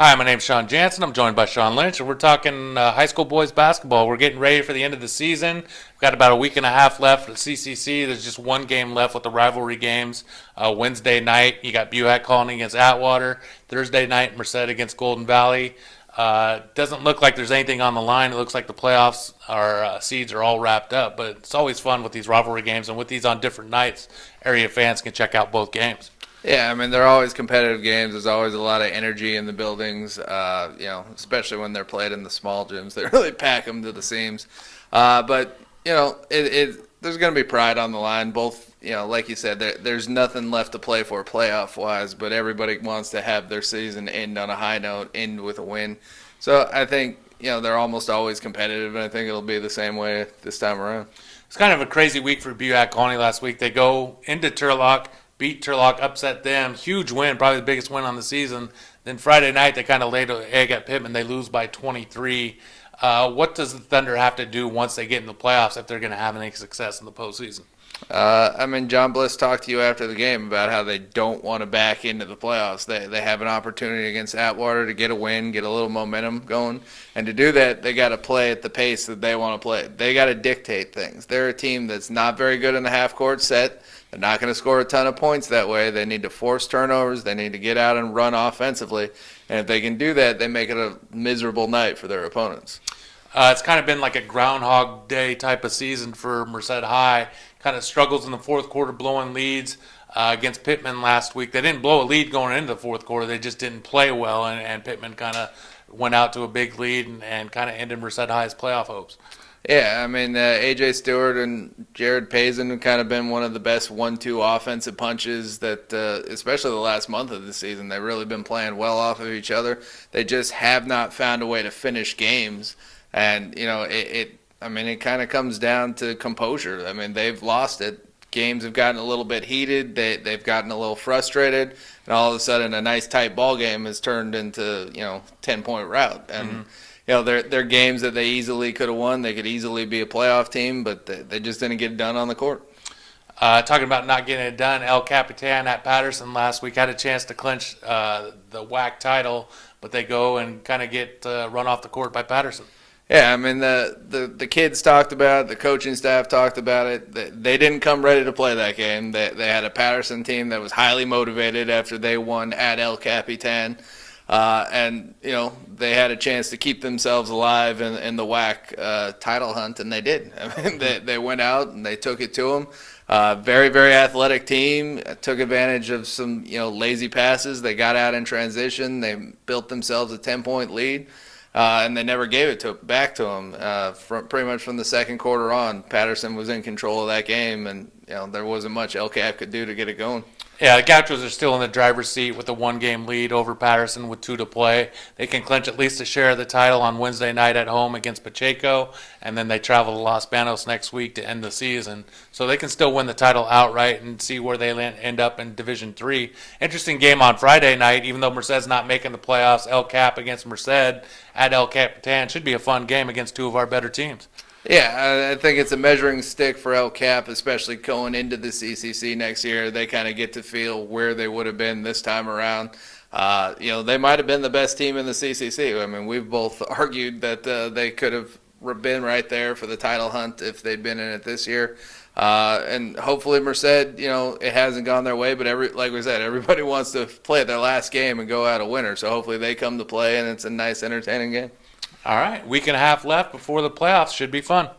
Hi, my name's Shawn Jansen. I'm joined by Shawn Lynch, and we're talking high school boys basketball. We're getting ready for the end of the season. We've got about a week and a half left for the CCC. There's just one game left with the rivalry games. Wednesday night, you got Buac calling against Atwater. Thursday night, Merced against Golden Valley. Doesn't look like there's anything on the line. It looks like the playoffs, our seeds are all wrapped up. But it's always fun with these rivalry games, and with these on different nights, area fans can check out both games. Yeah, I mean, they're always competitive games. There's always a lot of energy in the buildings, especially when they're played in the small gyms. They really pack them to the seams. But there's going to be pride on the line. Both, like you said, there's nothing left to play for playoff-wise, but everybody wants to have their season end on a high note, end with a win. So I think, they're almost always competitive, and I think it'll be the same way this time around. It's kind of a crazy week for Buac Colony last week. They go into Turlock, beat Turlock, upset them. Huge win, probably the biggest win on the season. Then Friday night, they kind of laid an egg at Pittman. They lose by 23. What does the Thunder have to do once they get in the playoffs if they're going to have any success in the postseason? John Bliss talked to you after the game about how they don't want to back into the playoffs. They have an opportunity against Atwater to get a win, get a little momentum going. And to do that, they got to play at the pace that they want to play. They got to dictate things. They're a team that's not very good in the half-court set. They're not going to score a ton of points that way. They need to force turnovers. They need to get out and run offensively. And if they can do that, they make it a miserable night for their opponents. It's kind of been like a Groundhog Day type of season for Merced High. Kind of struggles in the fourth quarter, blowing leads against Pittman last week. They didn't blow a lead going into the fourth quarter. They just didn't play well, and Pittman kind of went out to a big lead and kind of ended Merced High's playoff hopes. Yeah, I mean, A.J. Stewart and Jared Pazin have kind of been one of the best 1-2 offensive punches that, especially the last month of the season, they've really been playing well off of each other. They just have not found a way to finish games. And, it kind of comes down to composure. I mean, they've lost it. Games have gotten a little bit heated. They've gotten a little frustrated. And all of a sudden, a nice tight ball game has turned into, 10-point rout. And, they're games that they easily could have won. They could easily be a playoff team, but they just didn't get it done on the court. Talking about not getting it done, El Capitan at Patterson last week had a chance to clinch the WAC title, but they go and kind of get run off the court by Patterson. Yeah, I mean, the kids talked about it. The coaching staff talked about it. They didn't come ready to play that game. They had a Patterson team that was highly motivated after they won at El Capitan. They had a chance to keep themselves alive in the WAC title hunt, and they did. I mean, they went out and they took it to them. Very, very athletic team. Took advantage of some lazy passes. They got out in transition. They built themselves a 10-point lead, and they never gave it back to them. Pretty much from the second quarter on, Patterson was in control of that game, and there wasn't much LCAP could do to get it going. Yeah, the Gauchos are still in the driver's seat with a one-game lead over Patterson with 2 to play. They can clinch at least a share of the title on Wednesday night at home against Pacheco, and then they travel to Los Banos next week to end the season. So they can still win the title outright and see where they end up in Division III. Interesting game on Friday night, even though Merced's not making the playoffs. El Cap against Merced at El Capitan should be a fun game against 2 of our better teams. Yeah, I think it's a measuring stick for El Cap, especially going into the CCC next year. They kind of get to feel where they would have been this time around. They might have been the best team in the CCC. I mean, we've both argued that they could have been right there for the title hunt if they'd been in it this year. And hopefully Merced, it hasn't gone their way, but like we said, everybody wants to play their last game and go out a winner. So hopefully they come to play, and it's a nice, entertaining game. All right, week and a half left before the playoffs. Should be fun.